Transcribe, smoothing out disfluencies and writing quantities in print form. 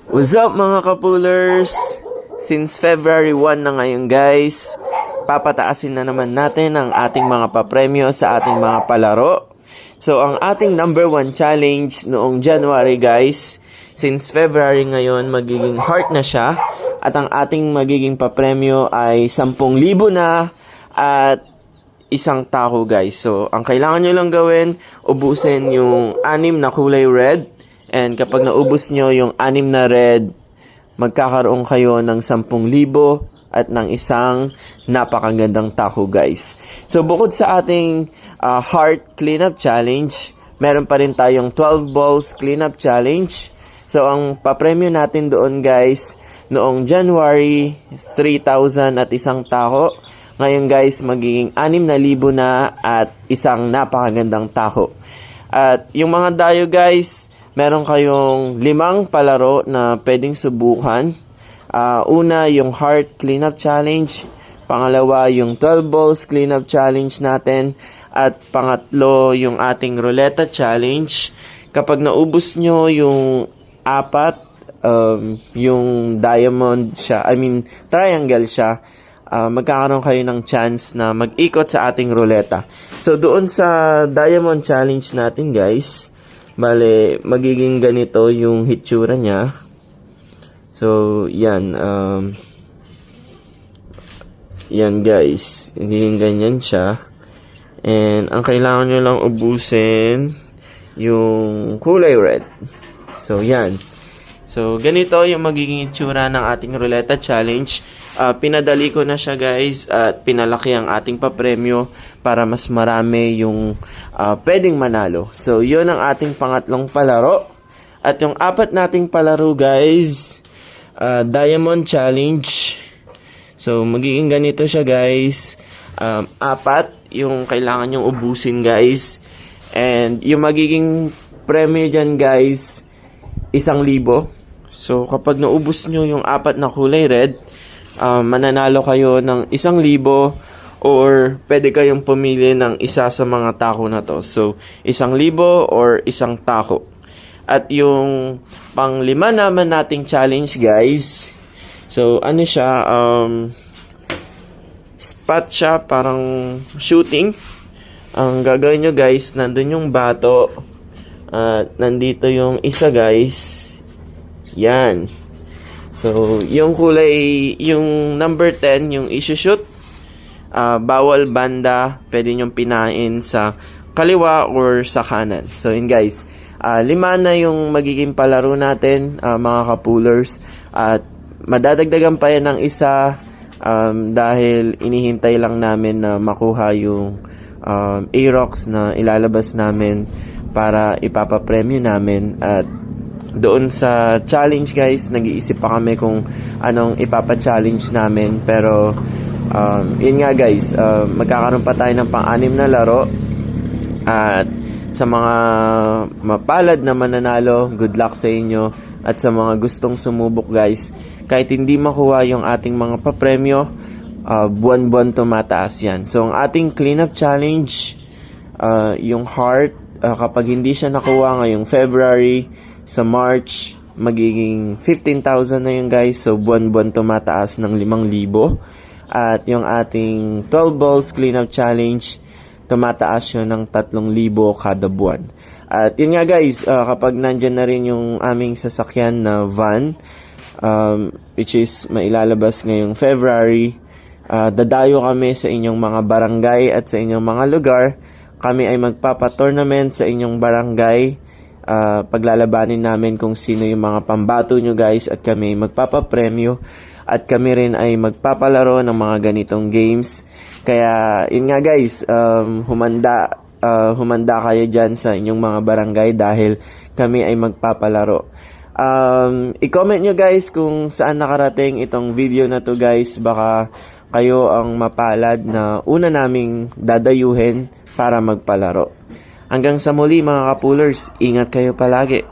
What's up mga kapulers? Since February 1 na ngayon guys, papataasin na naman natin ang ating mga papremyo sa ating mga palaro. So ang ating number 1 challenge noong January guys, since February ngayon magiging heart na siya. At ang ating magiging papremyo ay 10,000 na at isang taho guys. So ang kailangan nyo lang gawin, ubusin yung 6 na kulay red. And kapag naubos nyo yung 6 na red, magkakaroon kayo ng 10,000 at ng isang napakagandang taho guys. So bukod sa ating heart cleanup challenge, meron pa rin tayong 12 balls cleanup challenge. So ang papremyo natin doon guys, noong January, 3,000 at isang taho. Ngayon guys, magiging 6,000 na at isang napakagandang taho. At yung mga dayo guys, meron kayong 5 palaro na pwedeng subukan. Una, yung Heart Cleanup Challenge. Pangalawa, yung 12 Balls Cleanup Challenge natin. At pangatlo, yung ating Ruleta Challenge. Kapag naubos nyo yung 4, yung diamond siya, triangle siya, magkakaroon kayo ng chance na mag-ikot sa ating ruleta. So, doon sa diamond challenge natin guys, bale, magiging ganito yung hitsura niya. So, yan. Yan guys. Magiging ganyan siya. And, ang kailangan nyo lang ubusin yung kulay red. So, yan. So, ganito yung magiging hitsura ng ating Ruleta Challenge. Pinadali ko na siya guys at pinalaki ang ating papremyo para mas marami yung pwedeng manalo. So, yun ang ating pangatlong palaro. At yung 4 nating palaro guys, Diamond Challenge. So, magiging ganito siya guys. 4 yung kailangan yung ubusin guys. And yung magiging premyo dyan guys, 1,000. So, kapag naubos nyo yung 4 na kulay red, mananalo kayo ng 1,000 or pwede kayong pumili ng isa sa mga taho na to. So, 1,000 or isang taho. At yung pang-5 naman nating challenge guys, so ano siya, spot siya, parang shooting. Ang gagawin nyo guys, nandun yung bato at nandito yung isa guys. Yan. So, yung kulay, yung number 10, yung isi-shoot, bawal banda, pwede nyong pinain sa kaliwa or sa kanan. So, yun guys, 5 na yung magiging palaro natin, mga kapulers. At madadagdagan pa yan ng isa dahil inihintay lang namin na makuha yung Aerox na ilalabas namin para ipapapremyo namin. At doon sa challenge guys, nag-iisip pa kami kung anong ipapa-challenge namin. Pero yun nga guys, magkakaroon pa tayo ng pang-6 na laro. At sa mga mapalad na mananalo, good luck sa inyo. At sa mga gustong sumubok guys, kahit hindi makuha yung ating mga papremyo, buwan-buwan tumataas yan. So ang ating cleanup challenge, yung heart, kapag hindi siya nakuha ngayong February, sa March, magiging 15,000 na yun guys. So, buwan-buwan tumataas ng 5,000. At yung ating 12 balls cleanup challenge, tumataas yun ng 3,000 kada buwan. At yun nga guys, kapag nandyan na rin yung aming sasakyan na van, which is mailalabas ngayong February, dadayo kami sa inyong mga barangay at sa inyong mga lugar. Kami ay magpapa-tournament sa inyong barangay. Paglalabanin namin kung sino yung mga pambato nyo guys, at kami magpapapremyo at kami rin ay magpapalaro ng mga ganitong games. Kaya yun nga guys, humanda kayo dyan sa inyong mga barangay dahil kami ay magpapalaro. I-comment nyo guys kung saan nakarating itong video na to guys. Baka kayo ang mapalad na una naming dadayuhin para magpalaro. Hanggang sa muli mga kapulers, ingat kayo palagi.